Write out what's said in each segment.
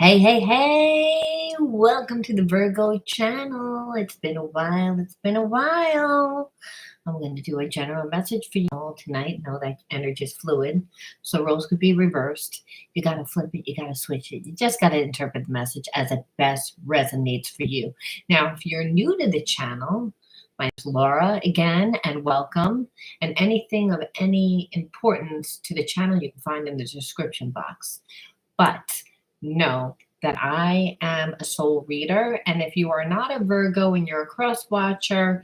Hey, hey, hey! Welcome to the Virgo channel. It's been a while. It's been a while. I'm going to do a general message for you all tonight. Know that energy is fluid, so roles could be reversed. You got to flip it. You got to switch it. You just got to interpret the message as it best resonates for you. Now, if you're new to the channel, my name is Laura again, and welcome. And anything of any importance to the channel you can find in the description box. But know that I am a soul reader. And if you are not a Virgo and you're a cross watcher,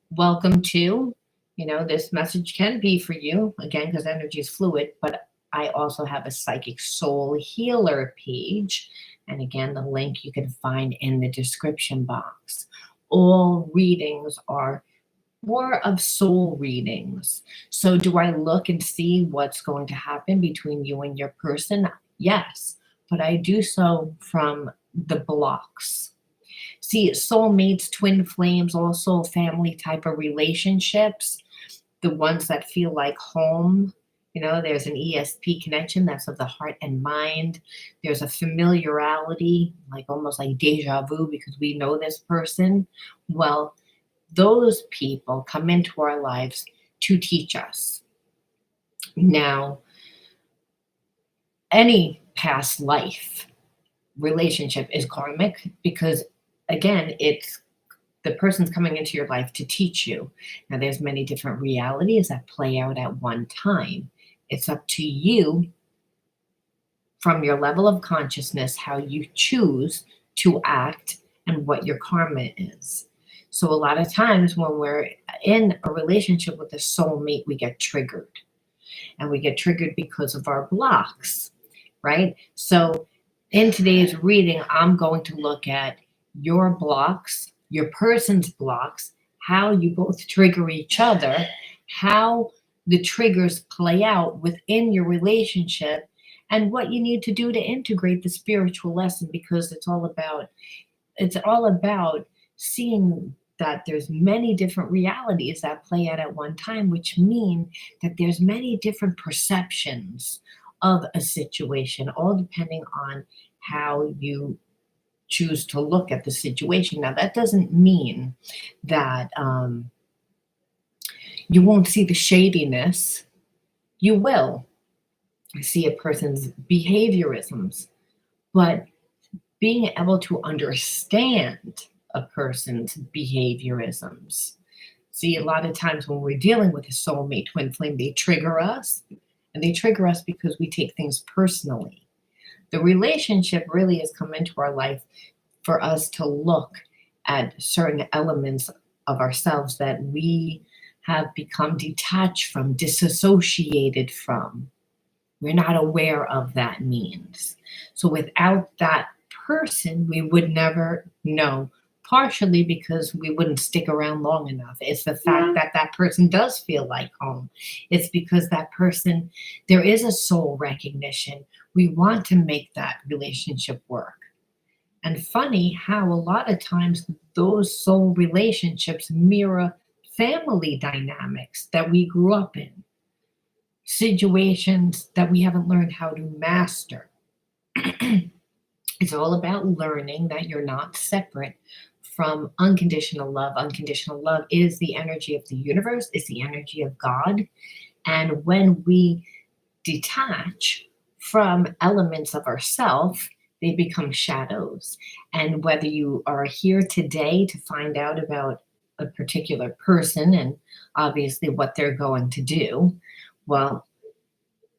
welcome to. This message can be for you, again, because energy is fluid, but I also have a psychic soul healer page. And again, the link you can find in the description box. All readings are more of soul readings. So do I look and see what's going to happen between you and your person? Yes, but I do so from the blocks. See, soulmates, twin flames, all soul family type of relationships, the ones that feel like home. There's an ESP connection that's of the heart and mind. There's a familiarity, like almost like deja vu because we know this person. Well, those people come into our lives to teach us. Now, any past life relationship is karmic because, again, it's the person's coming into your life to teach you. Now, there's many different realities that play out at one time. It's up to you from your level of consciousness how you choose to act and what your karma is. So a lot of times when we're in a relationship with a soulmate, we get triggered. And we get triggered because of our blocks, right? So in today's reading, I'm going to look at your blocks, your person's blocks, how you both trigger each other, how the triggers play out within your relationship, and what you need to do to integrate the spiritual lesson, because it's all about seeing that there's many different realities that play out at one time, which mean that there's many different perceptions of a situation, all depending on how you choose to look at the situation. Now, that doesn't mean that you won't see the shadiness. You will see a person's behaviorisms, but being able to understand a person's behaviorisms. See, a lot of times when we're dealing with a soulmate twin flame, they trigger us, and they trigger us because we take things personally. The relationship really has come into our life for us to look at certain elements of ourselves that we have become detached from, disassociated from. We're not aware of that means. So without that person, we would never know, partially because we wouldn't stick around long enough. It's the fact that that person does feel like home. It's because that person, there is a soul recognition. We want to make that relationship work. And funny how a lot of times those soul relationships mirror family dynamics that we grew up in, situations that we haven't learned how to master. It's all about learning that you're not separate from unconditional love. Unconditional love is the energy of the universe, is the energy of God. And when we detach from elements of ourself, they become shadows. And whether you are here today to find out about a particular person and obviously what they're going to do, well,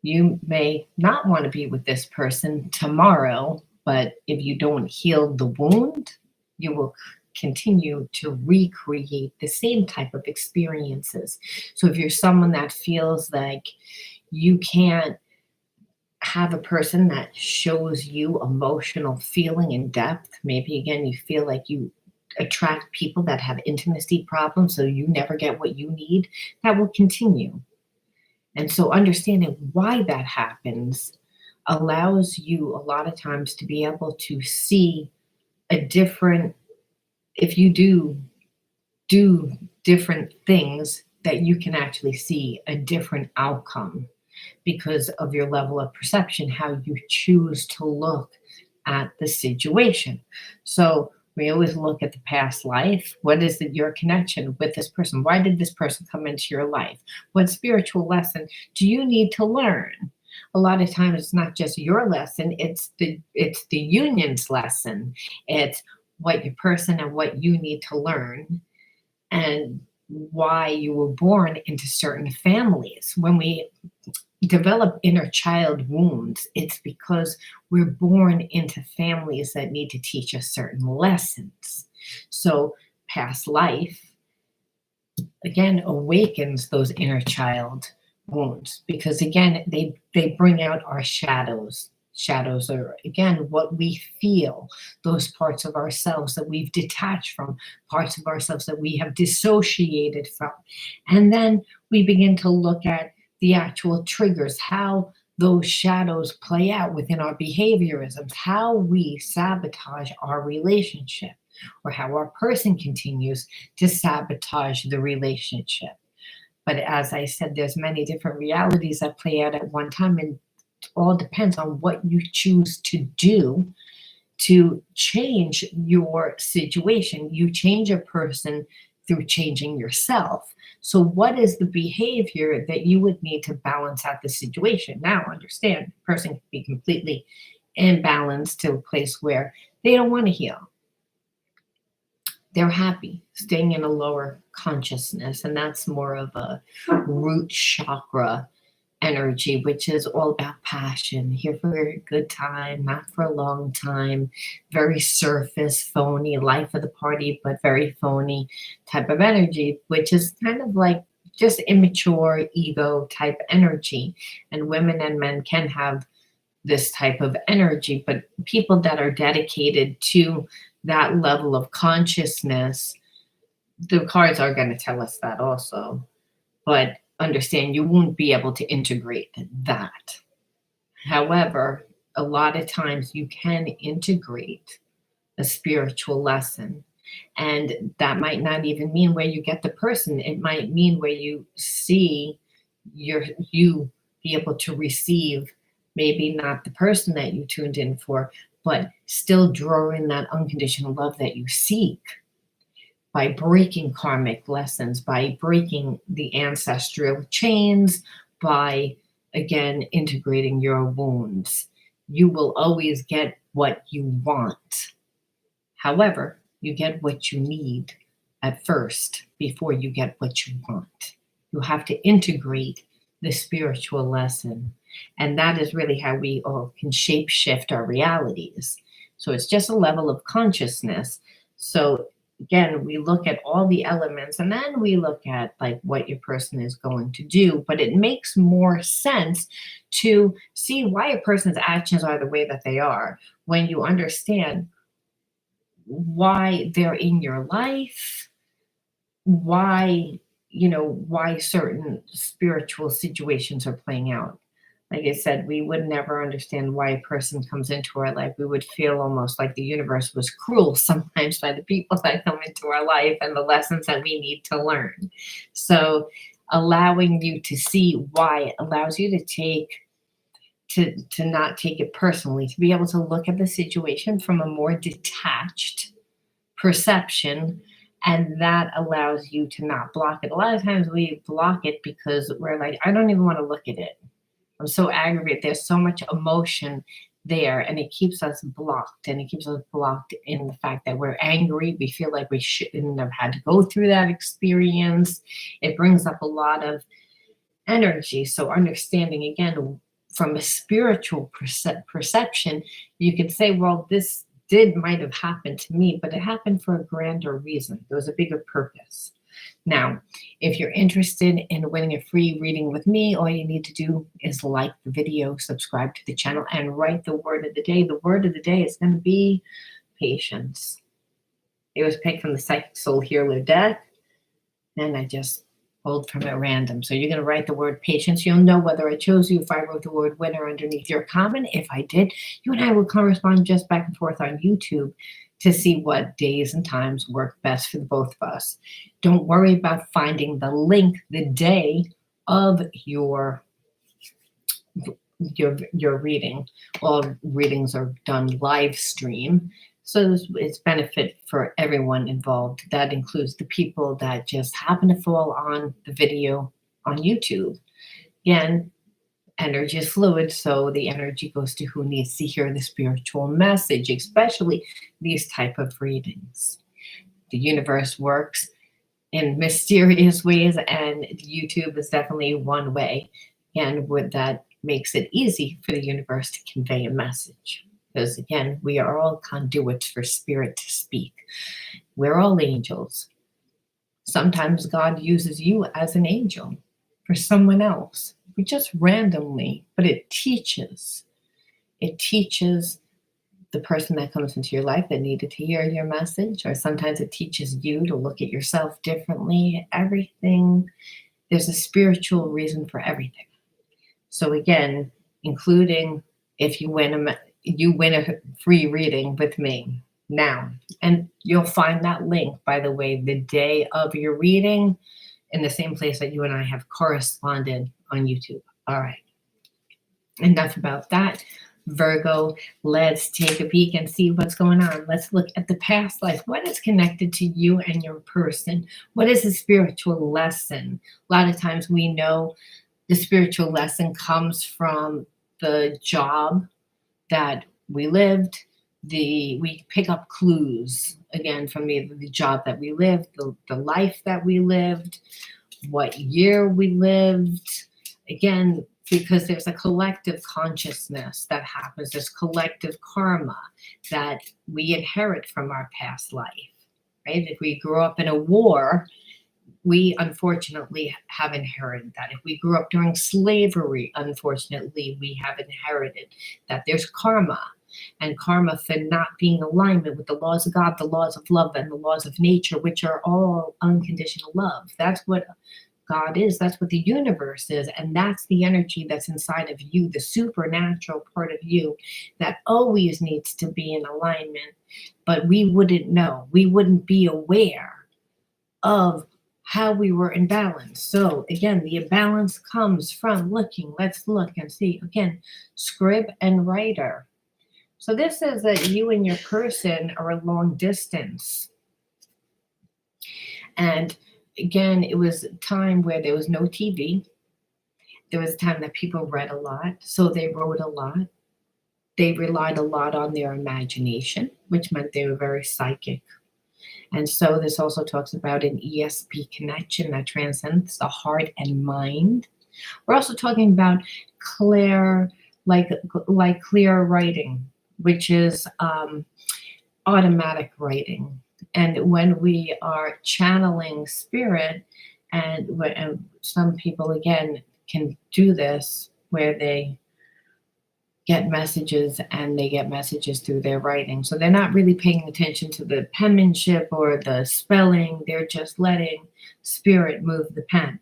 you may not want to be with this person tomorrow, but if you don't heal the wound, you will continue to recreate the same type of experiences. So if you're someone that feels like you can't have a person that shows you emotional feeling in depth, maybe again, you feel like you attract people that have intimacy problems, so you never get what you need, that will continue. And so understanding why that happens allows you a lot of times to be able to see a different, if you do different things, that you can actually see a different outcome because of your level of perception, how you choose to look at the situation. So we always look at the past life. What is it, your connection with this person? Why did this person come into your life? What spiritual lesson do you need to learn? A lot of times it's not just your lesson, it's the union's lesson. It's what your person and what you need to learn, and why you were born into certain families. When we develop inner child wounds, it's because we're born into families that need to teach us certain lessons. So past life, again, awakens those inner child wounds, because again, they bring out our shadows. Shadows are, again, what we feel, those parts of ourselves that we've detached from, parts of ourselves that we have dissociated from. And then we begin to look at the actual triggers, how those shadows play out within our behaviorisms, how we sabotage our relationship, or how our person continues to sabotage the relationship. But as I said, there's many different realities that play out at one time, and it all depends on what you choose to do to change your situation. You change a person through changing yourself. So what is the behavior that you would need to balance out the situation? Now, understand, the person can be completely imbalanced to a place where they don't want to heal. They're happy staying in a lower consciousness, and that's more of a root chakra energy, which is all about passion, here for a good time, not for a long time, very surface, phony, life of the party, but very phony type of energy, which is kind of like just immature ego type energy. And women and men can have this type of energy, but people that are dedicated to that level of consciousness, the cards are going to tell us that also. But understand, you won't be able to integrate that. However, a lot of times you can integrate a spiritual lesson. And that might not even mean where you get the person. It might mean where you see you be able to receive, maybe not the person that you tuned in for, but still drawing that unconditional love that you seek, by breaking karmic lessons, by breaking the ancestral chains, by, again, integrating your wounds. You will always get what you want. However, you get what you need at first before you get what you want. You have to integrate the spiritual lesson. And that is really how we all can shape shift our realities. So it's just a level of consciousness. So again, we look at all the elements, and then we look at like what your person is going to do. But it makes more sense to see why a person's actions are the way that they are when you understand why they're in your life, why, why certain spiritual situations are playing out. Like I said, we would never understand why a person comes into our life. We would feel almost like the universe was cruel sometimes by the people that come into our life and the lessons that we need to learn. So allowing you to see why allows you to not take it personally, to be able to look at the situation from a more detached perception, and that allows you to not block it. A lot of times we block it because we're like, I don't even want to look at it. I'm so aggravated. There's so much emotion there, and it keeps us blocked. And it keeps us blocked in the fact that we're angry. We feel like we shouldn't have had to go through that experience. It brings up a lot of energy. So understanding, again, from a spiritual perception, you can say, well, this might have happened to me, but it happened for a grander reason. There was a bigger purpose. Now, if you're interested in winning a free reading with me, all you need to do is like the video, subscribe to the channel, and write the word of the day. The word of the day is going to be patience. It was picked from the Psychic Soul Healer deck, and I just pulled from it random. So you're going to write the word patience. You'll know whether I chose you if I wrote the word winner underneath your comment. If I did, you and I will correspond just back and forth on YouTube to see what days and times work best for the both of us. Don't worry about finding the link the day of your your reading. All readings are done live stream, so it's benefit for everyone involved. That includes the people that just happen to fall on the video on YouTube. Again, energy is fluid, so the energy goes to who needs to hear the spiritual message, especially these type of readings. The universe works in mysterious ways, and YouTube is definitely one way, and with that makes it easy for the universe to convey a message, because again, we are all conduits for spirit to speak. We're all angels. Sometimes God uses you as an angel for someone else, just randomly, but it teaches the person that comes into your life that needed to hear your message, or sometimes it teaches you to look at yourself differently. Everything, there's a spiritual reason for everything. So again, including if you win a free reading with me now, and you'll find that link, by the way, the day of your reading in the same place that you and I have corresponded on YouTube. All right, enough about that. Virgo, let's take a peek and see what's going on. Let's look at the past life. What is connected to you and your person? What is a spiritual lesson? A lot of times we know the spiritual lesson comes from the job that we lived. We pick up clues, again, from the job that we lived, the life that we lived, what year we lived. Again, because there's a collective consciousness that happens, there's collective karma that we inherit from our past life, right? If we grew up in a war, we unfortunately have inherited that. If we grew up during slavery, unfortunately, we have inherited that. There's karma, and karma for not being in alignment with the laws of God, the laws of love, and the laws of nature, which are all unconditional love. That's what God is. That's what the universe is. And that's the energy that's inside of you, the supernatural part of you that always needs to be in alignment. But we wouldn't know. We wouldn't be aware of how we were in balance. So again, the imbalance comes from looking. Let's look and see. Again, scribe and writer. So this says that you and your person are a long distance. And again, it was a time where there was no TV. There was a time that people read a lot, so they wrote a lot. They relied a lot on their imagination, which meant they were very psychic. And so this also talks about an ESP connection that transcends the heart and mind. We're also talking about clear, like clear writing, which is automatic writing. And when we are channeling spirit, and some people, again, can do this, where they get messages and they get messages through their writing. So they're not really paying attention to the penmanship or the spelling. They're just letting spirit move the pen.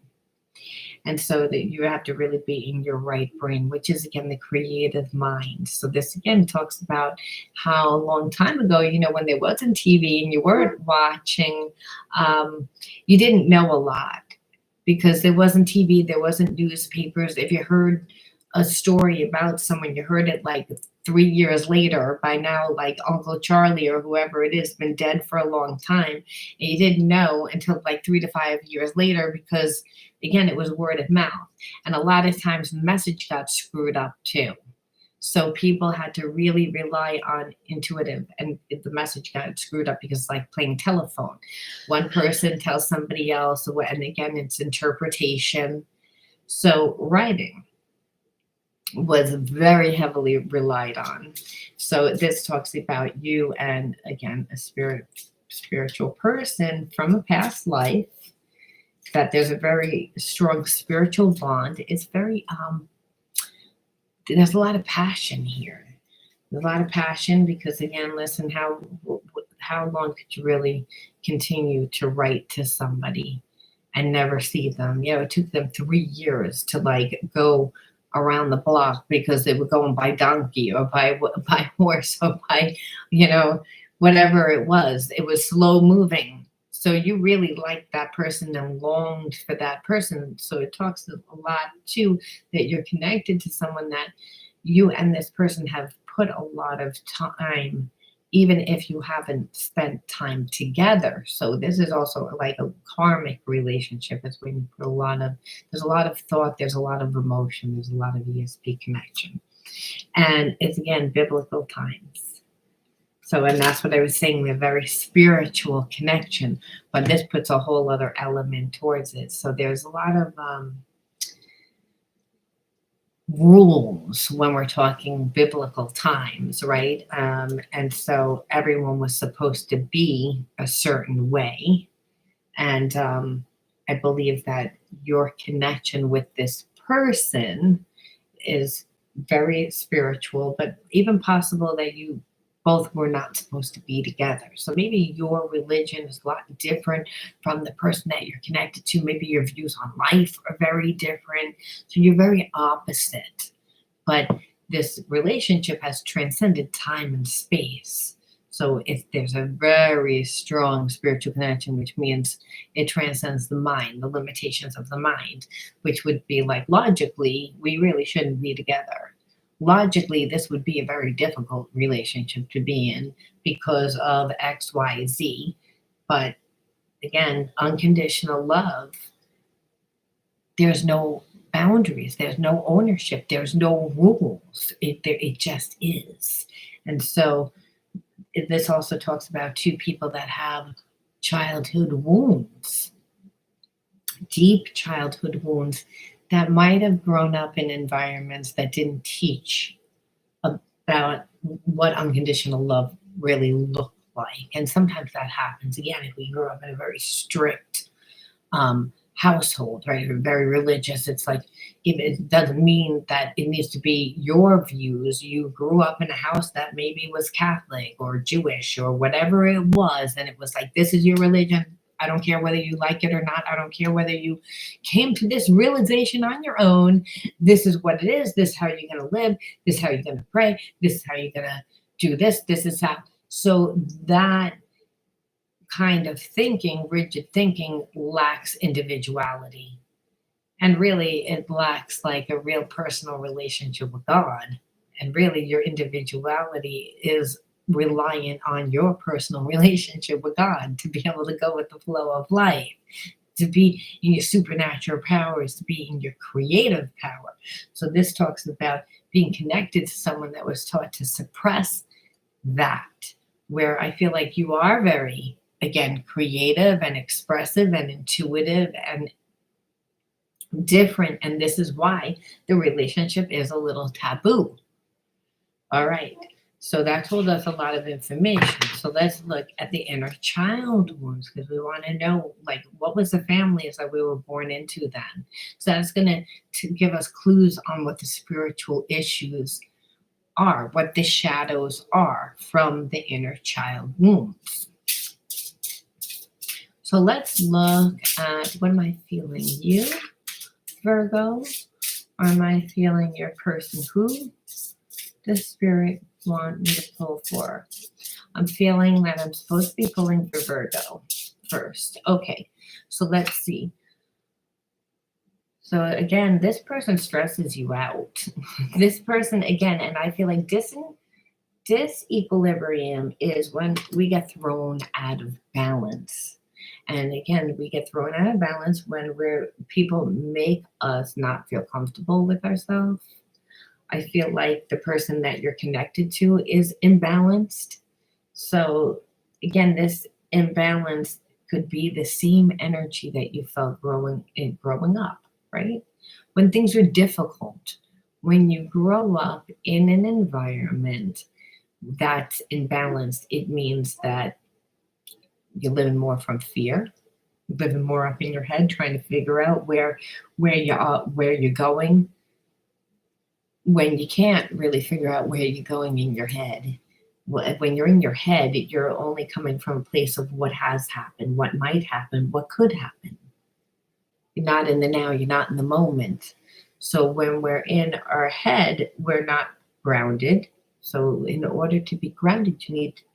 And so that you have to really be in your right brain, which is, again, the creative mind. So this, again, talks about how a long time ago, when there wasn't TV and you weren't watching, you didn't know a lot because there wasn't TV, there wasn't newspapers. If you heard a story about someone, you heard it like 3 years later. By now, like Uncle Charlie or whoever it is, been dead for a long time. And you didn't know until like 3 to 5 years later because, again, it was word of mouth. And a lot of times the message got screwed up too. So people had to really rely on intuitive, and the message got screwed up because it's like playing telephone. One person tells somebody else, and again, it's interpretation. So writing was very heavily relied on. So this talks about you and, again, a spiritual person from a past life, that there's a very strong spiritual bond. It's very, there's a lot of passion here. There's a lot of passion because, again, listen, how long could you really continue to write to somebody and never see them? It took them 3 years to like go around the block because they were going by donkey or by horse or by, whatever it was. It was slow moving. So you really liked that person and longed for that person. So it talks a lot too that you're connected to someone that you and this person have put a lot of time, even if you haven't spent time together. So this is also like a karmic relationship. It's when you put there's a lot of thought, there's a lot of emotion, there's a lot of ESP connection. And it's again biblical times. So, and that's what I was saying, the very spiritual connection, but this puts a whole other element towards it. So there's a lot of rules when we're talking biblical times, right? And so everyone was supposed to be a certain way. And I believe that your connection with this person is very spiritual, but even possible that you both were not supposed to be together. So maybe your religion is a lot different from the person that you're connected to. Maybe your views on life are very different. So you're very opposite. But this relationship has transcended time and space. So if there's a very strong spiritual connection, which means it transcends the mind, the limitations of the mind, which would be like logically, we really shouldn't be together. Logically, this would be a very difficult relationship to be in because of X, Y, Z. But again, unconditional love, there's no boundaries, there's no ownership, there's no rules. It just is. And so this also talks about two people that have childhood wounds, deep childhood wounds that might have grown up in environments that didn't teach about what unconditional love really looked like. And sometimes that happens. Again, if we grew up in a very strict household, right, or very religious, it's like it doesn't mean that it needs to be your views. You grew up in a house that maybe was Catholic or Jewish or whatever it was, and it was like, this is your religion. I don't care whether you like it or not. I don't care whether you came to this realization on your own. This is what it is. This is how you're going to live. This is how you're going to pray. This is how you're going to do this. This is how. So that kind of thinking, rigid thinking, lacks individuality. And really, it lacks like a real personal relationship with God. And really, your individuality is reliant on your personal relationship with God to be able to go with the flow of life, to be in your supernatural powers, to be in your creative power. So this talks about being connected to someone that was taught to suppress that, where I feel like you are very, again, creative and expressive and intuitive and different. And this is why the relationship is a little taboo. All right. So that told us a lot of information. So let's look at the inner child wounds because we want to know, like, what was the families that we were born into then? So that's going to give us clues on what the spiritual issues are, what the shadows are from the inner child wounds. So let's look at, what am I feeling? You, Virgo? Or am I feeling your person? Who does Spirit want me to pull for? I'm feeling that I'm supposed to be pulling for Virgo first. Okay, so let's see. So again, this person stresses you out. This person, again, and I feel like disequilibrium is when we get thrown out of balance. And again, we get thrown out of balance when people make us not feel comfortable with ourselves. I feel like the person that you're connected to is imbalanced. So again, this imbalance could be the same energy that you felt growing up, right? When things are difficult, when you grow up in an environment that's imbalanced, it means that you're living more from fear, living more up in your head, trying to figure out where you're going, when you can't really figure out where you're going in your head. When you're in your head, you're only coming from a place of what has happened, what might happen, what could happen. You're not in the now, you're not in the moment. So when we're in our head, we're not grounded, So in order to be grounded,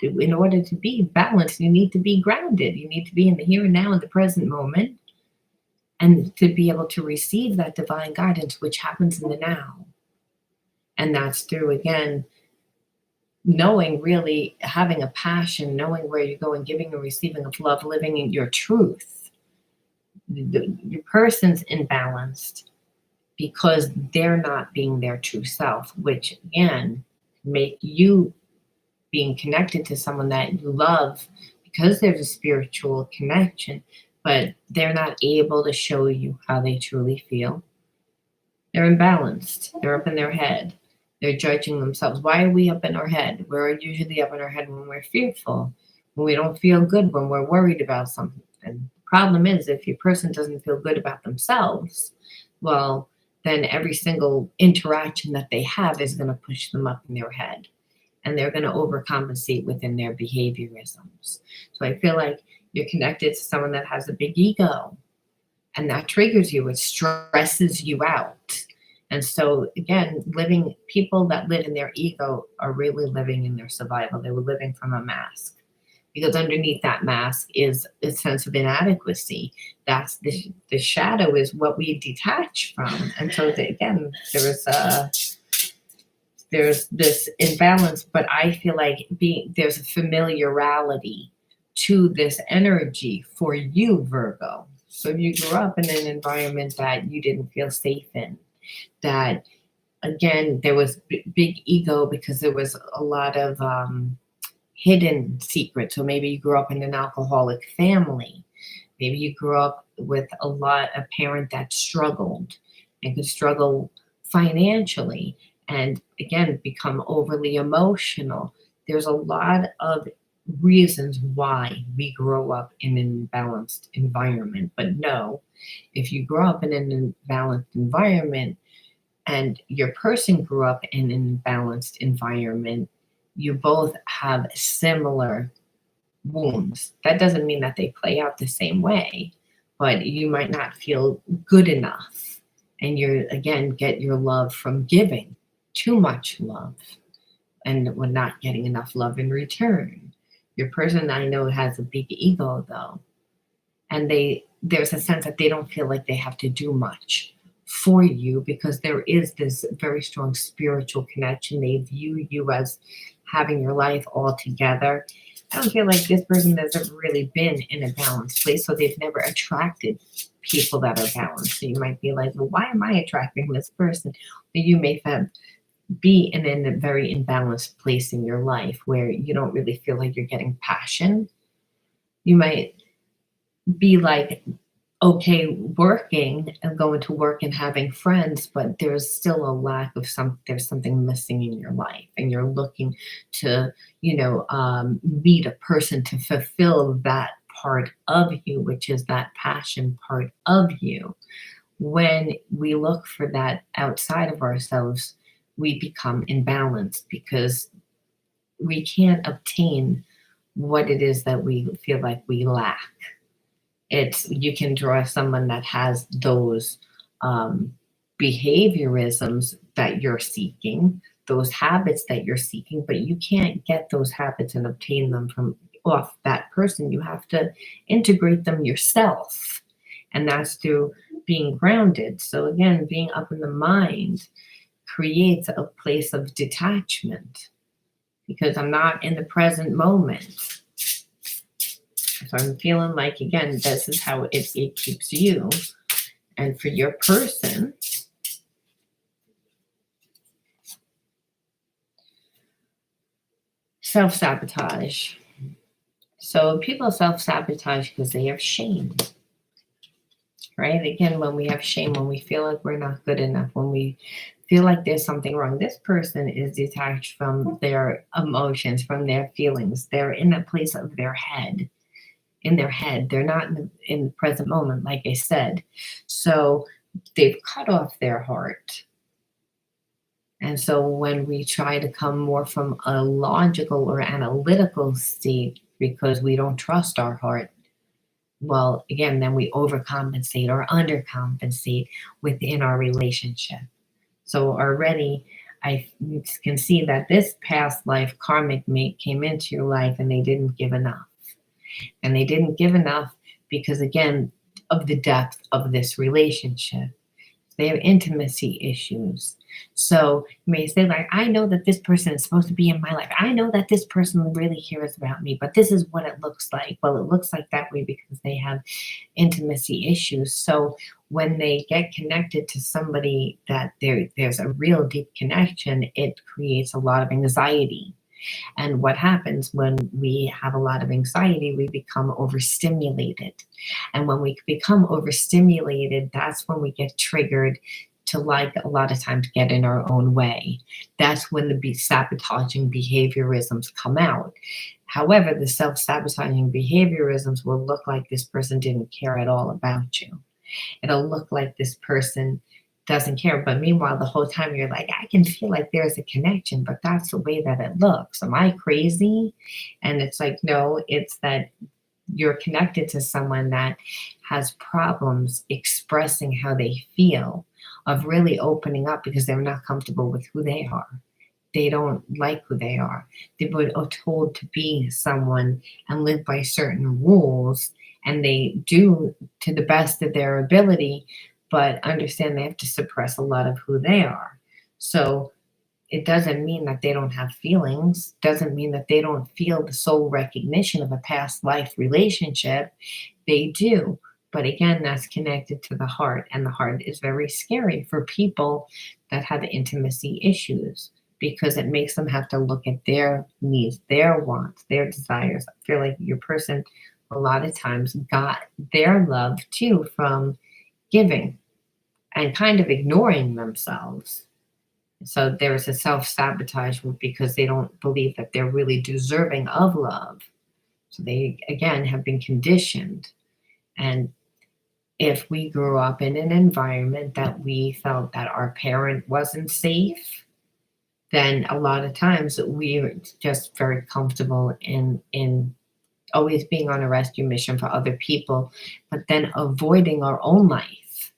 in order to be balanced, you need to be grounded. You need to be in the here and now, in the present moment, and to be able to receive that divine guidance, which happens in the now. And that's through, again, knowing, really having a passion, knowing where you're going, giving and receiving of love, living in your truth. Your person's imbalanced because they're not being their true self, which again make you being connected to someone that you love because there's a spiritual connection, but they're not able to show you how they truly feel. They're imbalanced. They're up in their head. They're judging themselves. Why are we up in our head? We're usually up in our head when we're fearful, when we don't feel good, when we're worried about something. And the problem is, if your person doesn't feel good about themselves, well, then every single interaction that they have is going to push them up in their head. And they're going to overcompensate within their behaviorisms. So I feel like you're connected to someone that has a big ego, and that triggers you. It stresses you out. And so again, people that live in their ego are really living in their survival. They were living from a mask, because underneath that mask is a sense of inadequacy. That's the shadow is what we detach from. And so again, there's this imbalance, but I feel like there's a familiarity to this energy for you, Virgo. So you grew up in an environment that you didn't feel safe in, that again, there was big ego because there was a lot of hidden secrets. So maybe you grew up in an alcoholic family. Maybe you grew up with a parent that struggled and could struggle financially, and again, become overly emotional. There's a lot of reasons why we grow up in an imbalanced environment. But no, if you grow up in an imbalanced environment and your person grew up in an imbalanced environment, you both have similar wounds. That doesn't mean that they play out the same way, but you might not feel good enough. And you again get your love from giving too much love, and we're not getting enough love in return. Your person, I know, has a big ego though, and there's a sense that they don't feel like they have to do much for you because there is this very strong spiritual connection. They view you as having your life all together. I don't feel like this person has ever really been in a balanced place, so they've never attracted people that are balanced. So you might be like, well, why am I attracting this person? But you may be in a very imbalanced place in your life where you don't really feel like you're getting passion. You might be like, okay, working and going to work and having friends, but there's still a lack of there's something missing in your life, and you're looking to, meet a person to fulfill that part of you, which is that passion part of you. When we look for that outside of ourselves, we become imbalanced because we can't obtain what it is that we feel like we lack. You can draw someone that has those behaviorisms that you're seeking, those habits that you're seeking, but you can't get those habits and obtain them from off that person. You have to integrate them yourself, and that's through being grounded. So again, being up in the mind creates a place of detachment because I'm not in the present moment. So I'm feeling like, again, this is how it keeps you. And for your person, self-sabotage. So people self-sabotage because they have shame, right? Again, when we have shame, when we feel like we're not good enough, when we feel like there's something wrong, this person is detached from their emotions, from their feelings. They're in a place of their head. In their head, they're not in the present moment, like I said. So they've cut off their heart. And so when we try to come more from a logical or analytical state because we don't trust our heart, well, again, then we overcompensate or undercompensate within our relationship. So already you can see that this past life karmic mate came into your life and they didn't give enough. And they didn't give enough because, again, of the depth of this relationship. They have intimacy issues. So you may say, like, I know that this person is supposed to be in my life. I know that this person really cares about me, but this is what it looks like. Well, it looks like that way because they have intimacy issues. So when they get connected to somebody that there's a real deep connection, it creates a lot of anxiety. And what happens when we have a lot of anxiety, we become overstimulated. And when we become overstimulated, that's when we get triggered to, like, a lot of times get in our own way. That's when the sabotaging behaviorisms come out. However, the self-sabotaging behaviorisms will look like this person didn't care at all about you. It'll look like this person doesn't care. But meanwhile, the whole time you're like, I can feel like there's a connection, but that's the way that it looks. Am I crazy? And it's like, no, it's that you're connected to someone that has problems expressing how they feel, of really opening up because they're not comfortable with who they are. They don't like who they are. They were told to be someone and live by certain rules, and they do to the best of their ability, but understand they have to suppress a lot of who they are. So it doesn't mean that they don't have feelings, doesn't mean that they don't feel the soul recognition of a past life relationship. They do. But again, that's connected to the heart, and the heart is very scary for people that have intimacy issues because it makes them have to look at their needs, their wants, their desires. I feel like your person a lot of times got their love too from giving and kind of ignoring themselves. So there's a self-sabotage because they don't believe that they're really deserving of love. So they, again, have been conditioned. And if we grew up in an environment that we felt that our parent wasn't safe, then a lot of times we are just very comfortable in always being on a rescue mission for other people, but then avoiding our own life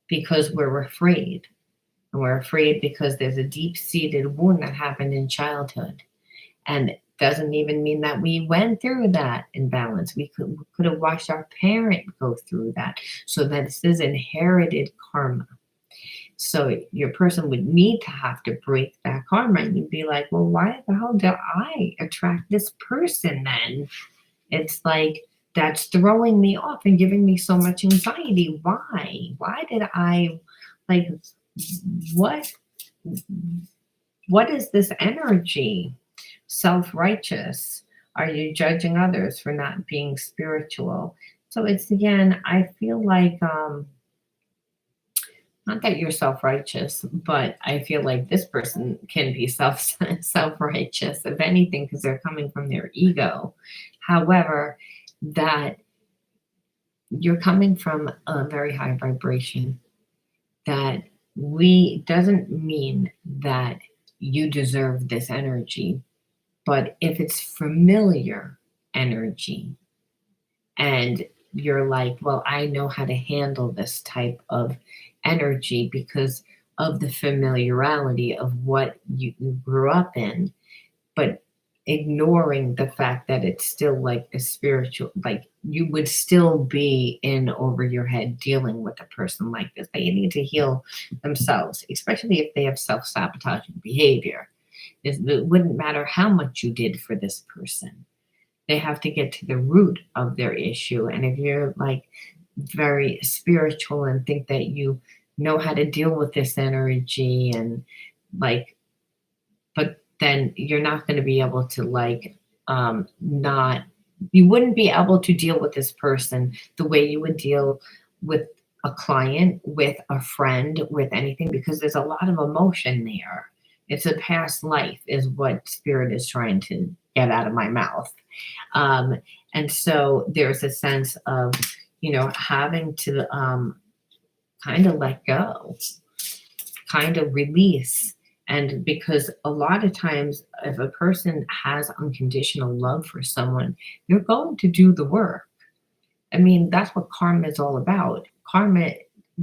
because we're afraid. And we're afraid because there's a deep-seated wound that happened in childhood. And it doesn't even mean that we went through that imbalance. We could have watched our parent go through that. So that this is inherited karma. So your person would need to have to break that karma. And you'd be like, well, why the hell did I attract this person then? It's like, that's throwing me off and giving me so much anxiety. Why? Why did I, like, what is this energy? Self-righteous. Are you judging others for not being spiritual? So it's, again, I feel like, not that you're self-righteous, but I feel like this person can be self-righteous, if anything, because they're coming from their ego. However, that you're coming from a very high vibration, that doesn't mean that you deserve this energy, but if it's familiar energy and you're like, well, I know how to handle this type of energy because of the familiarity of what you grew up in, but ignoring the fact that it's still like a spiritual, like you would still be in over your head dealing with a person like this. They need to heal themselves, especially if they have self-sabotaging behavior. It wouldn't matter how much you did for this person. They have to get to the root of their issue. And if you're like very spiritual and think that you know how to deal with this energy and like, but then you're not going to be able to you wouldn't be able to deal with this person the way you would deal with a client, with a friend, with anything, because there's a lot of emotion there. It's a past life is what spirit is trying to get out of my mouth. And so there's a sense of, having to kind of let go, kind of release. And because a lot of times if a person has unconditional love for someone, you're going to do the work. I mean, that's what karma is all about. Karma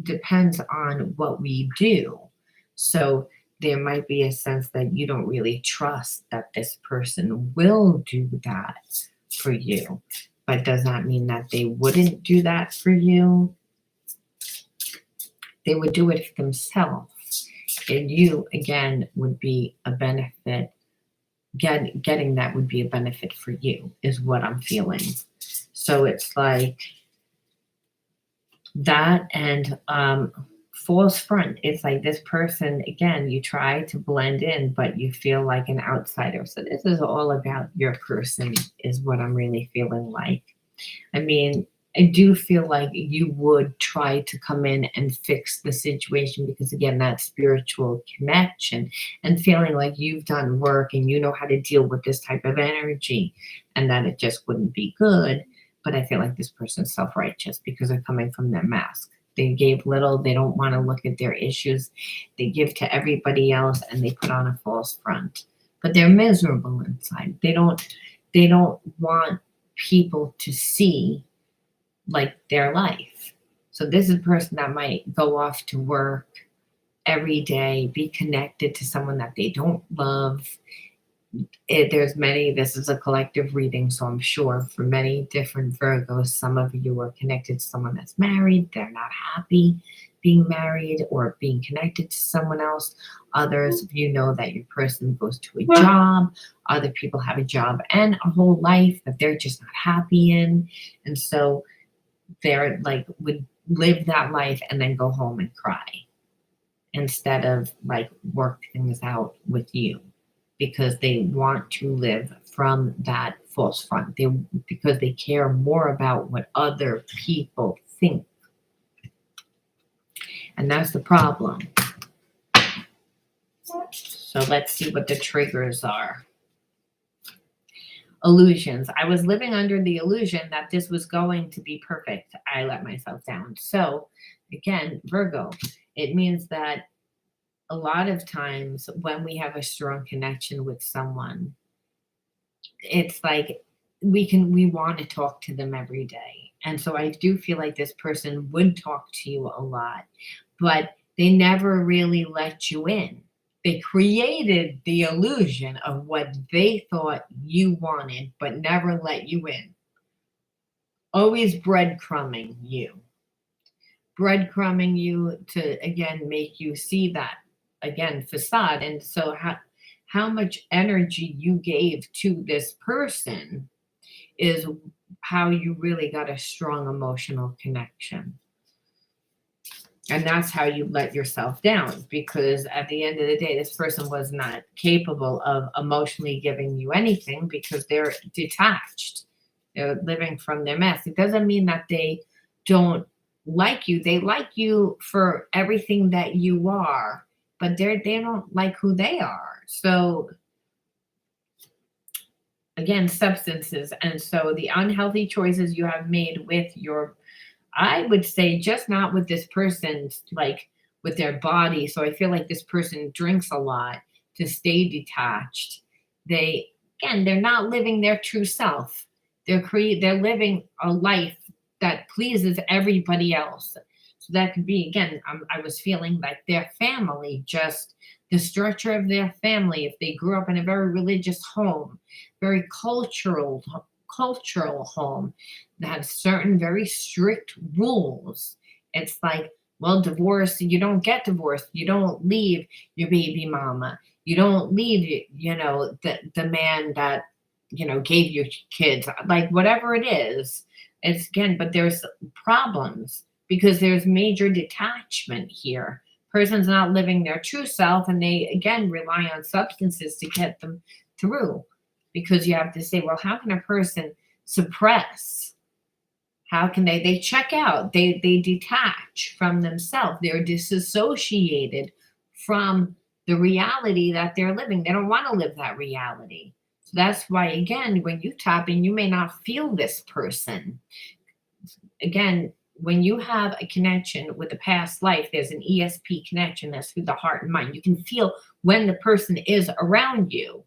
depends on what we do. So there might be a sense that you don't really trust that this person will do that for you. But does not mean that they wouldn't do that for you. They would do it themselves. And you, again, would be a benefit. Getting that would be a benefit for you, is what I'm feeling. So it's like that, and false front. It's like this person, again, you try to blend in, but you feel like an outsider. So this is all about your person, is what I'm really feeling like. I mean, I do feel like you would try to come in and fix the situation, because again, that spiritual connection and feeling like you've done work and you know how to deal with this type of energy, and that it just wouldn't be good. But I feel like this person's self-righteous because they're coming from their mask. They gave little, they don't want to look at their issues. They give to everybody else and they put on a false front. But they're miserable inside. They don't want people to see like their life. So this is a person that might go off to work every day, be connected to someone that they don't love. This is a collective reading, so I'm sure for many different Virgos, some of you are connected to someone that's married, they're not happy being married or being connected to someone else. Others of you know that your person goes to a job. Other people have a job and a whole life that they're just not happy in. And so they're like, would live that life and then go home and cry instead of like work things out with you, because they want to live from that false front. Because they care more about what other people think. And that's the problem. So let's see what the triggers are. Illusions. I was living under the illusion that this was going to be perfect. I let myself down. So again, Virgo, it means that a lot of times when we have a strong connection with someone, it's like we want to talk to them every day. And so I do feel like this person would talk to you a lot, but they never really let you in. They created the illusion of what they thought you wanted, but never let you in. Always breadcrumbing you to, again, make you see that, again, facade. And so how much energy you gave to this person is how you really got a strong emotional connection. And that's how you let yourself down, because at the end of the day, this person was not capable of emotionally giving you anything because they're detached. They're living from their mess. It doesn't mean that they don't like you. They like you for everything that you are, but they don't like who they are. So again, substances. And so the unhealthy choices you have made with your, I would say, just not with this person's, like with their body. So I feel like this person drinks a lot to stay detached. They're not living their true self. They're living a life that pleases everybody else. So that could be, again, I was feeling like their family, just the structure of their family, if they grew up in a very religious home, very cultural home that had certain very strict rules. It's like, well, divorce, you don't get divorced. You don't leave your baby mama. You don't leave, the man that, gave you kids, like whatever it is. It's again, but there's problems because there's major detachment here. Person's not living their true self, and they, again, rely on substances to get them through. Because you have to say, well, how can a person suppress? How can they check out? They detach from themselves. They're disassociated from the reality that they're living. They don't want to live that reality. So that's why, again, when you tap in, you may not feel this person. Again, when you have a connection with a past life, there's an ESP connection that's through the heart and mind. You can feel when the person is around you.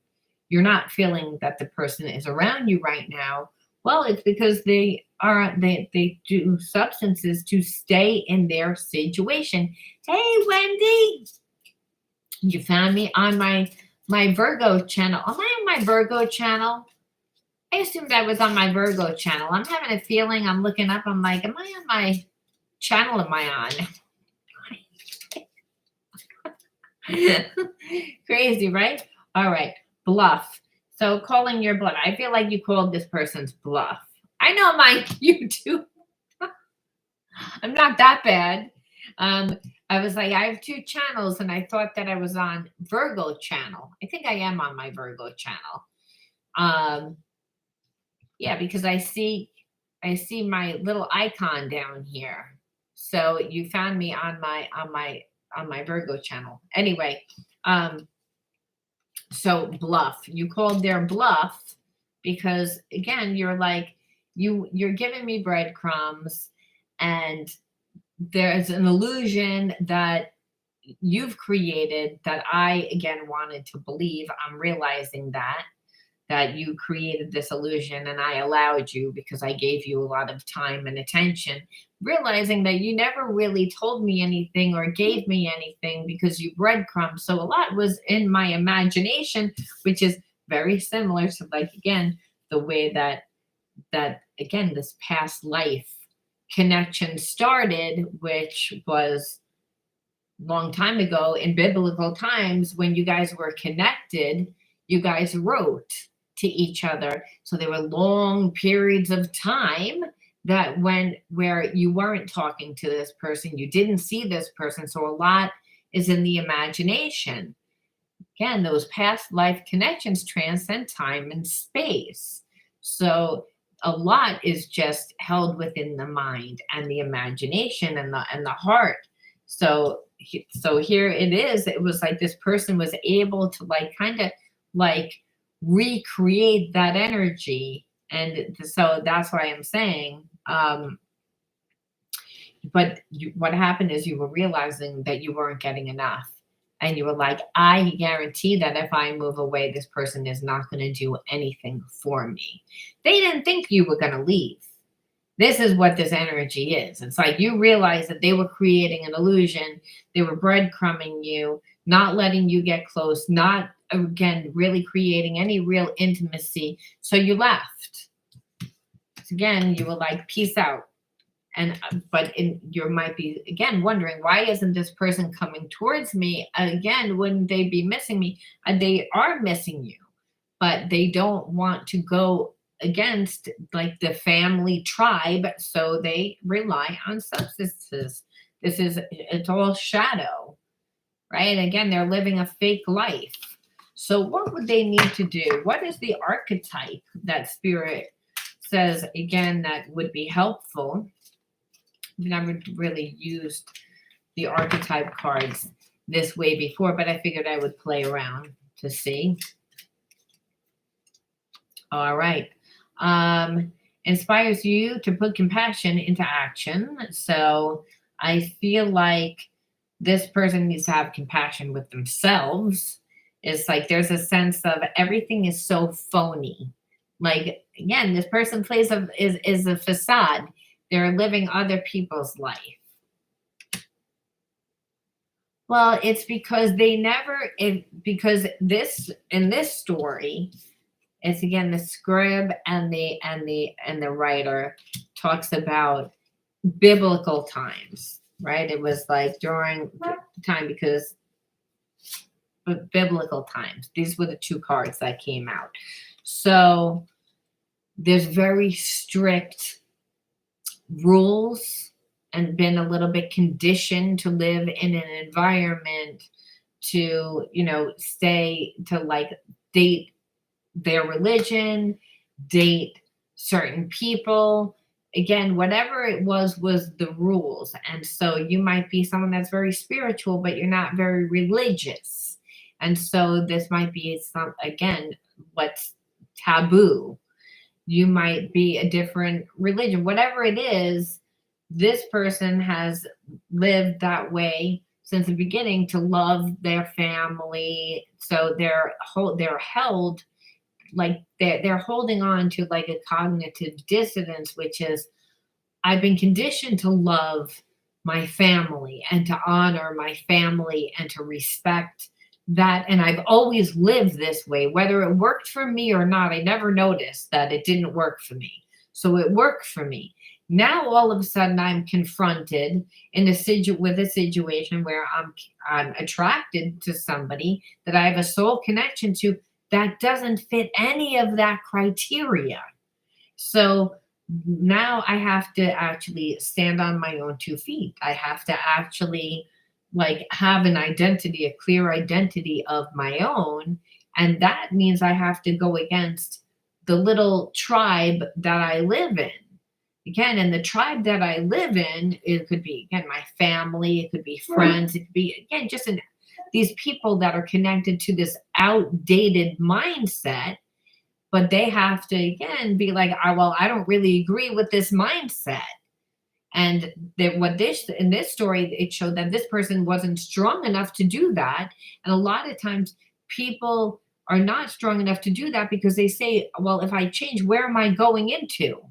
You're not feeling that the person is around you right now. Well, it's because they do substances to stay in their situation. Hey, Wendy. You found me on my Virgo channel. Am I on my Virgo channel? I assumed I was on my Virgo channel. I'm having a feeling. I'm looking up. I'm like, am I on my channel? Am I on? Crazy, right? All right. Bluff. So calling your bluff. I feel like you called this person's bluff. I know my YouTube. I'm not that bad. I was like, I have two channels, and I thought that I was on Virgo channel. I think I am on my Virgo channel. Yeah, because I see my little icon down here. So you found me on my Virgo channel. Anyway, so bluff. You called their bluff because again, you're like you're giving me breadcrumbs, and there's an illusion that you've created that I again wanted to believe. I'm realizing that you created this illusion, and I allowed you because I gave you a lot of time and attention, realizing that you never really told me anything or gave me anything because you breadcrumbed. So a lot was in my imagination, which is very similar to, like, again, the way that again this past life connection started, which was long time ago in biblical times when you guys were connected. You guys wrote to each other, so there were long periods of time that where you weren't talking to this person, you didn't see this person, so a lot is in the imagination. Again, those past life connections transcend time and space, so a lot is just held within the mind and the imagination and the heart. So here it is. It was like this person was able to, like, kind of like recreate that energy, and so that's why I'm saying, but what happened is you were realizing that you weren't getting enough, and you were like, I guarantee that if I move away, this person is not going to do anything for me. They didn't think you were going to leave. This is what this energy is. It's like you realize that they were creating an illusion. They were breadcrumbing you, not letting you get close, not, again, really creating any real intimacy. So you left. So again, you were like, peace out. And but you might be again wondering, why isn't this person coming towards me? Again, wouldn't they be missing me? And they are missing you, but they don't want to go against, like, the family tribe, so they rely on substances. It's all shadow, right? Again, they're living a fake life. So what would they need to do? What is the archetype that spirit says, again, that would be helpful? I've never really used the archetype cards this way before, but I figured I would play around to see. All right. Inspires you to put compassion into action. So I feel like this person needs to have compassion with themselves. It's like there's a sense of everything is so phony. Like, again, this person is a facade. They're living other people's life. Well, it's because because this, in this story, it's again the scribe and the writer talks about biblical times, right? It was like during time, because biblical times. These were the two cards that came out. So there's very strict rules, and been a little bit conditioned to live in an environment to, stay to, like, date their religion, date certain people. Again, whatever it was the rules. And so you might be someone that's very spiritual, but you're not very religious. And so this might be again, what's taboo. You might be a different religion, whatever it is. This person has lived that way since the beginning, to love their family. So they're held, like they're holding on to, like, a cognitive dissonance, which is, I've been conditioned to love my family and to honor my family and to respect that, and I've always lived this way, whether it worked for me or not. I never noticed that it didn't work for me. So it worked for me. Now all of a sudden I'm confronted in with a situation where I'm attracted to somebody that I have a soul connection to that doesn't fit any of that criteria. So now I have to actually stand on my own 2 feet. I have to actually like have an identity, a clear identity of my own. And that means I have to go against the little tribe that I live in. Again, and the tribe that I live in, it could be, again, my family, it could be friends, it could be, again, just these people that are connected to this outdated mindset. But they have to, again, be like, well, I don't really agree with this mindset. And in this story, it showed that this person wasn't strong enough to do that. And a lot of times people are not strong enough to do that because they say, well, if I change, where am I going into?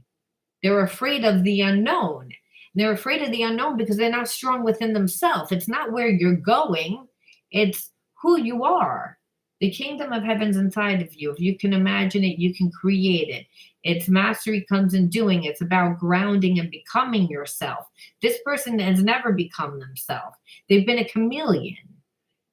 They're afraid of the unknown. And they're afraid of the unknown because they're not strong within themselves. It's not where you're going, it's who you are. The kingdom of heaven's inside of you. If you can imagine it, you can create it. Its mastery comes in doing. It's about grounding and becoming yourself. This person has never become themselves. They've been a chameleon.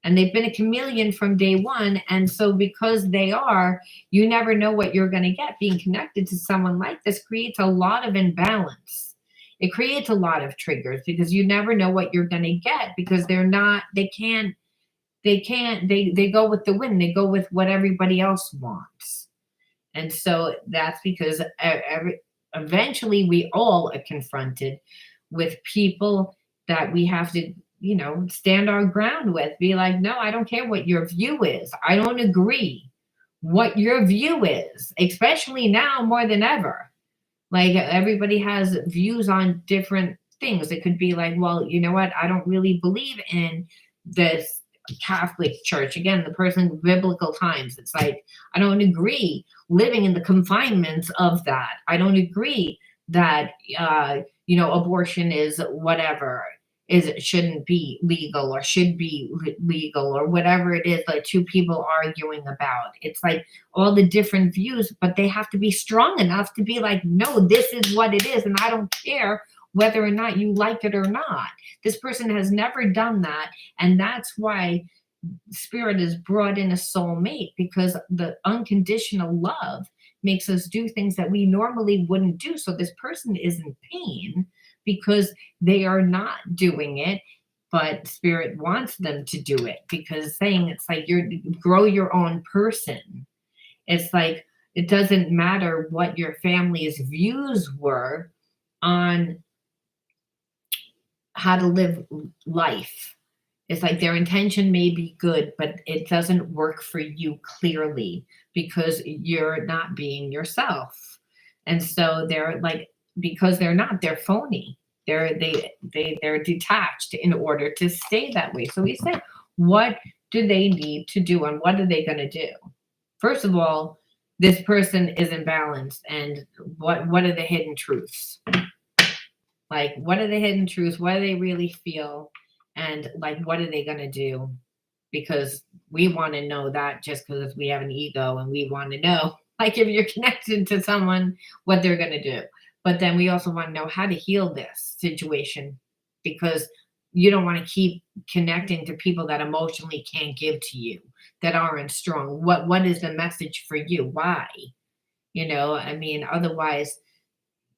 And they've been a chameleon from day one. And so because they are, you never know what you're going to get. Being connected to someone like this creates a lot of imbalance. It creates a lot of triggers because you never know what you're going to get because they go with the wind. They go with what everybody else wants. And so that's because eventually we all are confronted with people that we have to, stand our ground with. Be like, no, I don't care what your view is. I don't agree what your view is, especially now more than ever. Like everybody has views on different things. It could be like, well, you know what? I don't really believe in this Catholic Church. Again, the person biblical times. It's like, I don't agree living in the confinements of that. I don't agree that, abortion is whatever. It shouldn't be legal or should be legal or whatever it is, like two people arguing about. It's like all the different views, but they have to be strong enough to be like, no, this is what it is. And I don't care whether or not you like it or not. This person has never done that. And that's why Spirit has brought in a soulmate, because the unconditional love makes us do things that we normally wouldn't do. So this person is in pain because they are not doing it, but Spirit wants them to do it, because saying it's like grow your own person. It's like, it doesn't matter what your family's views were on how to live life. It's like their intention may be good, but it doesn't work for you clearly because you're not being yourself. And so they're like, because they're phony. They're detached in order to stay that way. So we say, what do they need to do and what are they going to do? First of all, this person is imbalanced, and what are the hidden truths? Like, what are the hidden truths? What do they really feel? And like, what are they going to do? Because we want to know that just because we have an ego and we want to know, like, if you're connected to someone, what they're going to do. But then we also want to know how to heal this situation, because you don't want to keep connecting to people that emotionally can't give to you, that aren't strong. What is the message for you? Why? Otherwise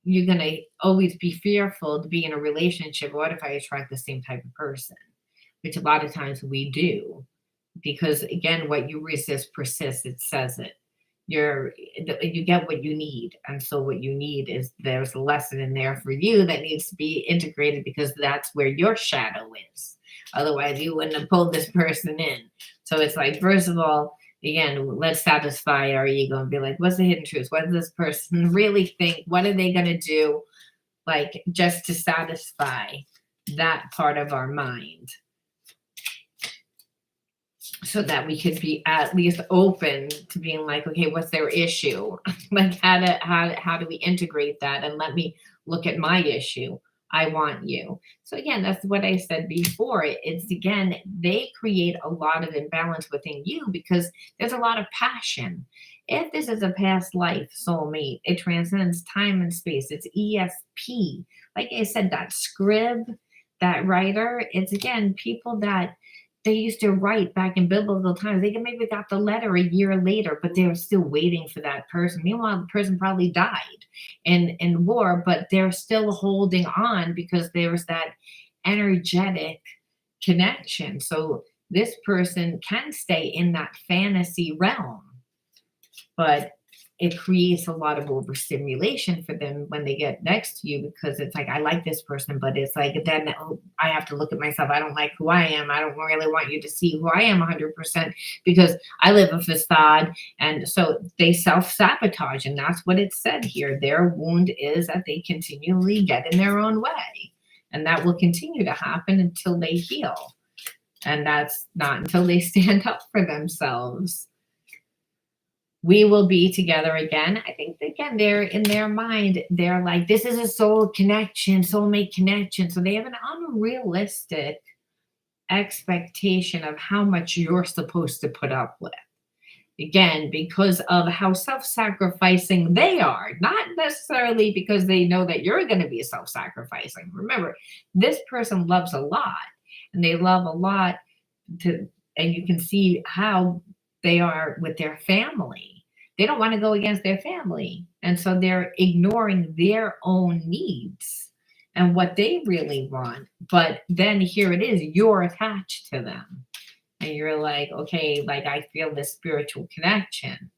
you're going to always be fearful to be in a relationship. What if I attract the same type of person? Which a lot of times we do, because again, what you resist persists. It says it. You get what you need. And so what you need is, there's a lesson in there for you that needs to be integrated, because that's where your shadow is. Otherwise you wouldn't have pulled this person in. So it's like, first of all, again, let's satisfy our ego and be like, what's the hidden truth? What does this person really think? What are they going to do? Like, just to satisfy that part of our mind, so that we could be at least open to being like, okay, what's their issue? Like, how do we integrate that? And let me look at my issue. I want you. So again, that's what I said before. It's again, they create a lot of imbalance within you because there's a lot of passion. If this is a past life soulmate, it transcends time and space. It's ESP. Like I said, that scrib, that writer, it's again people that they used to write back in biblical times. They maybe got the letter a year later, but they were still waiting for that person. Meanwhile, the person probably died in war, but they're still holding on because there's that energetic connection. So this person can stay in that fantasy realm, but it creates a lot of overstimulation for them when they get next to you because it's like, I like this person, but it's like, then I have to look at myself. I don't like who I am. I don't really want you to see who I am 100% because I live a facade. And so they self-sabotage. And that's what it said here. Their wound is that they continually get in their own way. And that will continue to happen until they heal. And that's not until they stand up for themselves. We will be together again. I think, again, they're in their mind, they're like, this is a soul connection, soulmate connection. So they have an unrealistic expectation of how much you're supposed to put up with. Again, because of how self-sacrificing they are, not necessarily because they know that you're going to be self-sacrificing. Remember, this person loves a lot, and they love a lot and you can see how they are with their family. They don't want to go against their family. And so they're ignoring their own needs and what they really want. But then here it is, you're attached to them. And you're like, okay, like I feel this spiritual connection.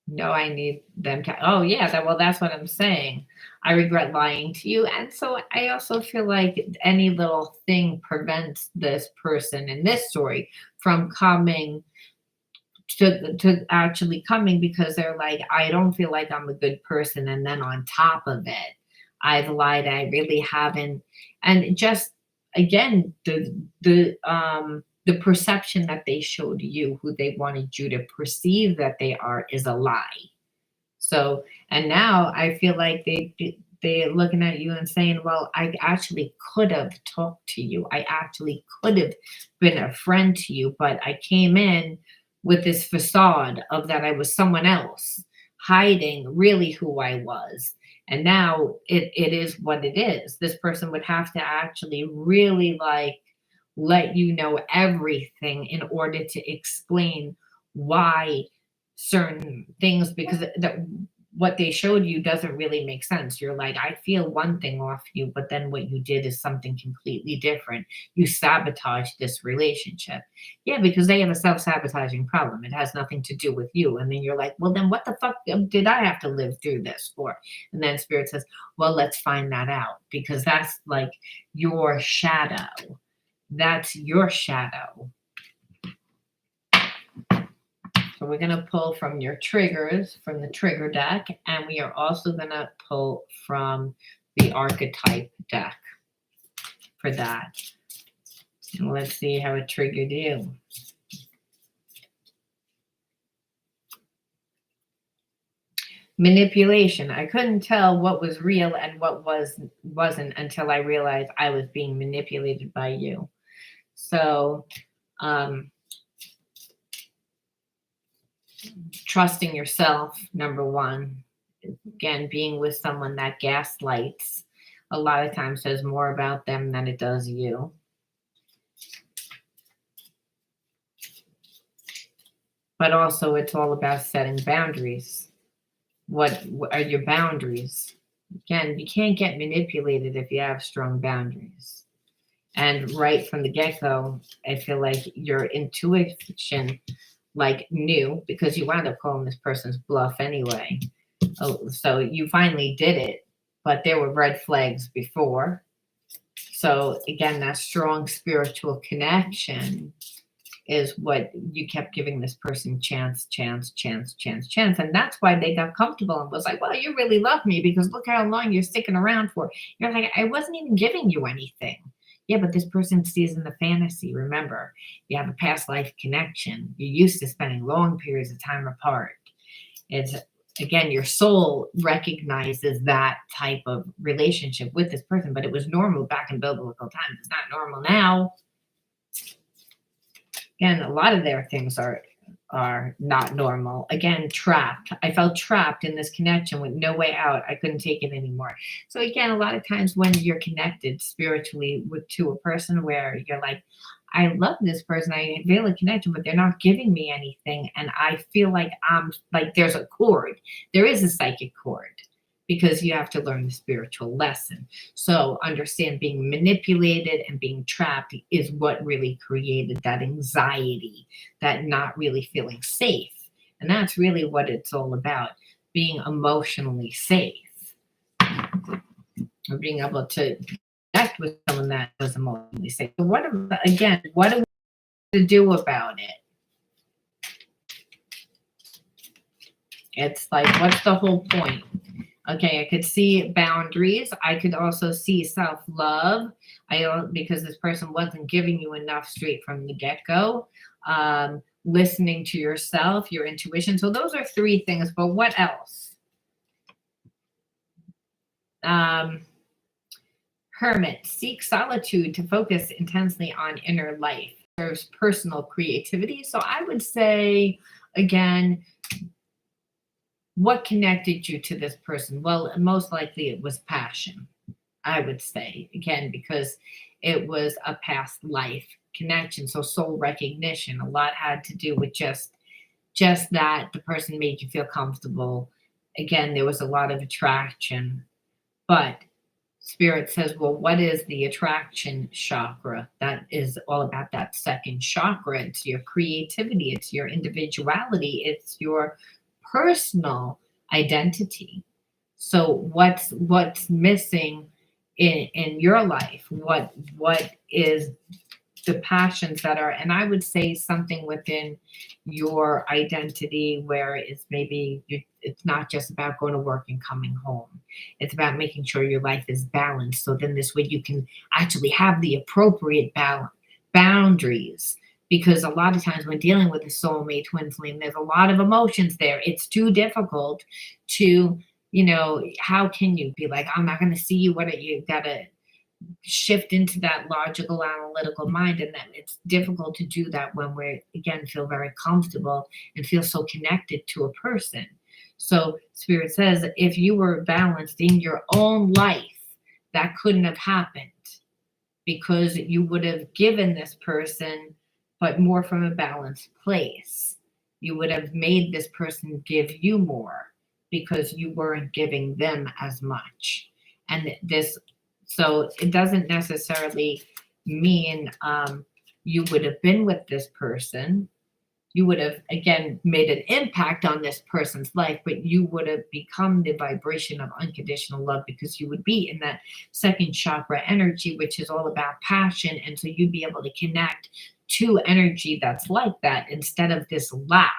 No, I need them to, oh yeah, that's what I'm saying. I regret lying to you. And so I also feel like any little thing prevents this person in this story from coming to actually coming because they're like, I don't feel like I'm a good person. And then on top of it, I've lied. I really haven't. And just again, the perception that they showed you, who they wanted you to perceive that they are, is a lie. So, and now I feel like they're looking at you and saying, well, I actually could have talked to you. I actually could have been a friend to you, but I came in with this facade of that I was someone else, hiding really who I was. And now it is what it is. This person would have to actually really like let you know everything in order to explain why certain things, because what they showed you doesn't really make sense. You're like, I feel one thing off you, but then what you did is something completely different. You sabotage this relationship. Yeah, because they have a self-sabotaging problem. It has nothing to do with you. And then you're like, well, then what the fuck did I have to live through this for? And then Spirit says, well, let's find that out, because that's like your shadow. That's your shadow. So we're going to pull from your triggers, from the trigger deck, and we are also going to pull from the archetype deck for that. And let's see how it triggered you. Manipulation. I couldn't tell what was real and what wasn't until I realized I was being manipulated by you. So, trusting yourself, number one. Again, being with someone that gaslights a lot of times says more about them than it does you. But also it's all about setting boundaries. What are your boundaries? Again, you can't get manipulated if you have strong boundaries. And right from the get-go, I feel like your intuition like knew, because you wound up calling this person's bluff anyway. Oh, so you finally did it, but there were red flags before. So again, that strong spiritual connection is what you kept giving this person chance. And that's why they got comfortable and was like, well, you really love me because look how long you're sticking around for. You're like, I wasn't even giving you anything. Yeah, but this person sees in the fantasy. Remember, you have a past life connection. You're used to spending long periods of time apart. It's again, your soul recognizes that type of relationship with this person, but it was normal back in biblical times. It's not normal now. Again, a lot of their things are not normal. Again, trapped. I felt trapped in this connection with no way out. I couldn't take it anymore. So again, a lot of times when you're connected spiritually with to a person where you're like, I love this person, I feel a connection, but they're not giving me anything, and I feel like I'm like there's a cord. There is a psychic cord because you have to learn the spiritual lesson. So understand being manipulated and being trapped is what really created that anxiety, that not really feeling safe. And that's really what it's all about, being emotionally safe, or being able to connect with someone that was emotionally safe. So what do we do about it? It's like, what's the whole point? Okay, I could see boundaries. I could also see self-love. Because this person wasn't giving you enough straight from the get-go. Listening to yourself, your intuition. So those are three things, but what else? Hermit, seek solitude to focus intensely on inner life. There's personal creativity. So I would say, again, what connected you to this person? Well, most likely it was passion, I would say, again, because it was a past life connection. So soul recognition, a lot had to do with just that the person made you feel comfortable. Again, there was a lot of attraction, but Spirit says, well, what is the attraction chakra? That is all about that second chakra. It's your creativity, it's your individuality, it's your personal identity. So what's missing in your life? What is the passions that are, and I would say something within your identity where it's maybe it's not just about going to work and coming home. It's about making sure your life is balanced. So then this way you can actually have the appropriate boundaries. Because a lot of times when dealing with a soulmate twin flame, there's a lot of emotions there. It's too difficult to, how can you be like, I'm not going to see you? What are you got to shift into that logical, analytical mind? And then it's difficult to do that when we, again, feel very comfortable and feel so connected to a person. So Spirit says, if you were balanced in your own life, that couldn't have happened because you would have given this person, but more from a balanced place. You would have made this person give you more because you weren't giving them as much. And so it doesn't necessarily mean you would have been with this person. You would have, again, made an impact on this person's life, but you would have become the vibration of unconditional love because you would be in that second chakra energy, which is all about passion. And so you'd be able to connect to energy that's like that instead of this lack.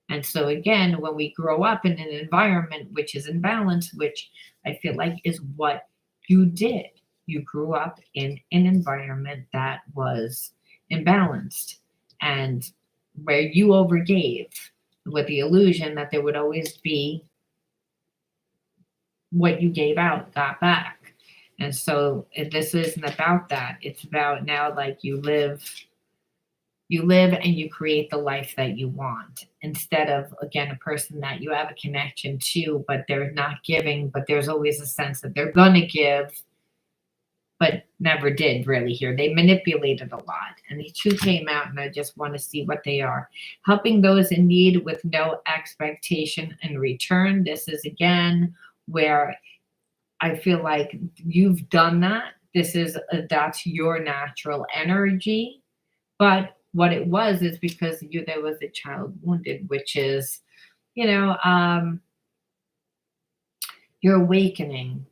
And so again, when we grow up in an environment which is imbalanced, which I feel like is what you did, you grew up in an environment that was imbalanced and where you overgave with the illusion that there would always be what you gave out got back. And so this isn't about that. It's about now, like, you live and you create the life that you want instead of, again, a person that you have a connection to, but they're not giving, but there's always a sense that they're going to give, but never did really here. They manipulated a lot. And the two came out, and I just want to see what they are. Helping those in need with no expectation in return. This is, again, where I feel like you've done that. That's your natural energy. But what it was is because there was a child wounded, which is, you're awakening.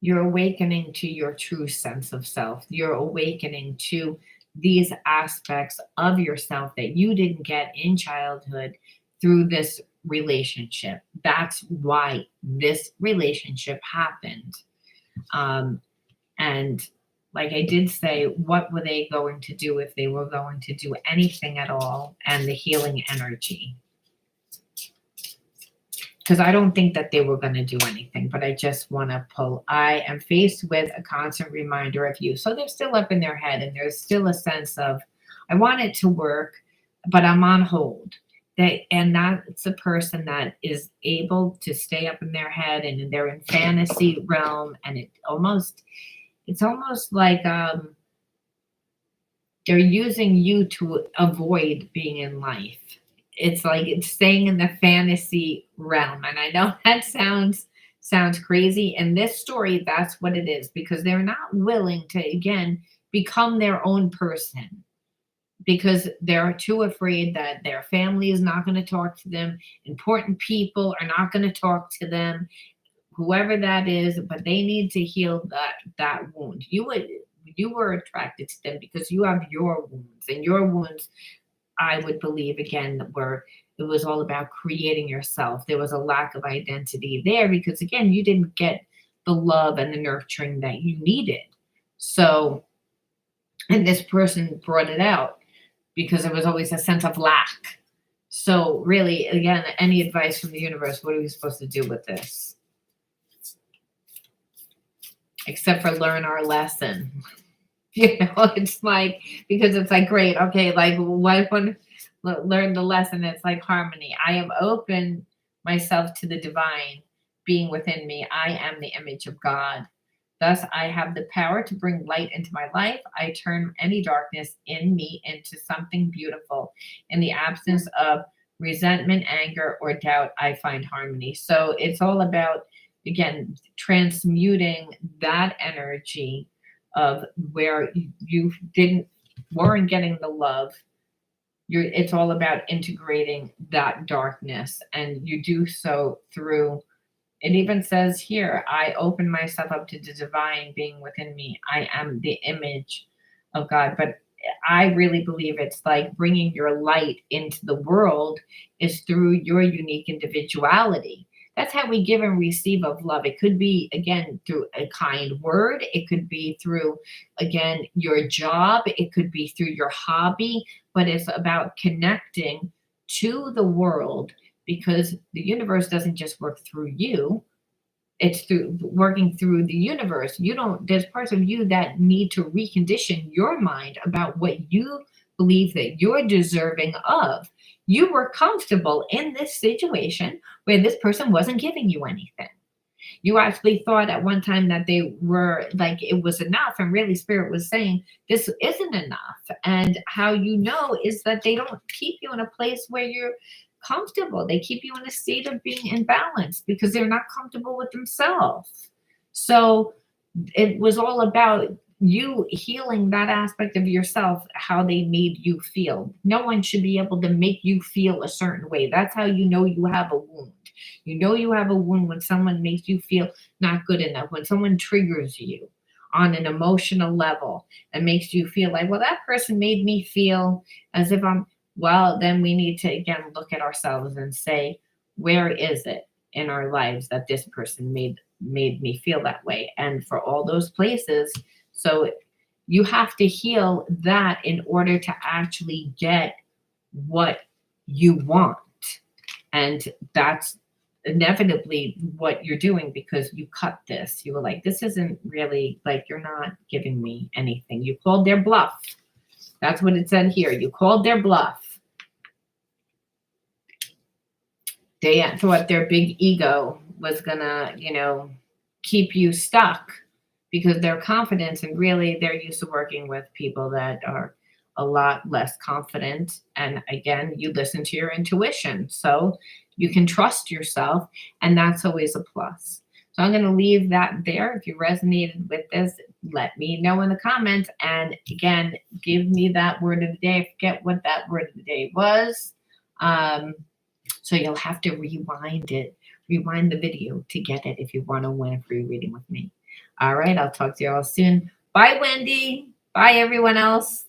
You're awakening to your true sense of self. You're awakening to these aspects of yourself that you didn't get in childhood through this relationship. That's why this relationship happened. And like I did say, what were they going to do if they were going to do anything at all? And the healing energy. because I don't think that they were going to do anything, but I just want to pull. I am faced with a constant reminder of you. So they're still up in their head, and there's still a sense of, I want it to work, but I'm on hold. And that's a person that is able to stay up in their head, and they're in fantasy realm, and it's almost like they're using you to avoid being in life. It's like it's staying in the fantasy realm. And I know that sounds crazy. In this story, that's what it is, because they're not willing to again become their own person, because they're too afraid that their family is not going to talk to them, important people are not going to talk to them, whoever that is, but they need to heal that wound. You were attracted to them because you have your wounds, and your wounds, I would believe, again, were it was all about creating yourself. There was a lack of identity there because, again, you didn't get the love and the nurturing that you needed. So, and this person brought it out because there was always a sense of lack. So, really, again, any advice from the universe, what are we supposed to do with this? Except for learn our lesson. It's like, because it's like, great, okay, like, what learn the lesson? It's like harmony. I have opened myself to the divine being within me. I am the image of God. Thus, I have the power to bring light into my life. I turn any darkness in me into something beautiful. In the absence of resentment, anger, or doubt, I find harmony. So it's all about, again, transmuting that energy of where you weren't getting the love. It's all about integrating that darkness, and you do so through, it even says here, I open myself up to the divine being within me. I am the image of God. But I really believe it's like bringing your light into the world is through your unique individuality. That's how we give and receive of love. It could be, again, through a kind word. It could be through, again, your job. It could be through your hobby. But it's about connecting to the world, because the universe doesn't just work through you. It's through working through the universe. There's parts of you that need to recondition your mind about what you believe that you're deserving of. You were comfortable in this situation where this person wasn't giving you anything. You actually thought at one time that they were like, it was enough. And really, Spirit was saying, this isn't enough. And how you know is that they don't keep you in a place where you're comfortable. They keep you in a state of being imbalanced because they're not comfortable with themselves. So it was all about you healing that aspect of yourself, how they made you feel. No one should be able to make you feel a certain way. That's how you know you have a wound. You know you have a wound when someone makes you feel not good enough, when someone triggers you on an emotional level and makes you feel like, well, that person made me feel as if well, then we need to again look at ourselves and say, where is it in our lives that this person made me feel that way? And for all those places, so you have to heal that in order to actually get what you want. And that's inevitably what you're doing, because you cut this. You were like, this isn't really, like, you're not giving me anything. You called their bluff. That's what it said here. You called their bluff. They thought their big ego was gonna, keep you stuck because their confidence, and really they're used to working with people that are a lot less confident. And again, you listen to your intuition. So you can trust yourself, and that's always a plus. So I'm going to leave that there. If you resonated with this, let me know in the comments. And again, give me that word of the day. I forget what that word of the day was. So you'll have to rewind the video to get it if you want to win a free reading with me. All right, I'll talk to you all soon. Bye, Wendy. Bye, everyone else.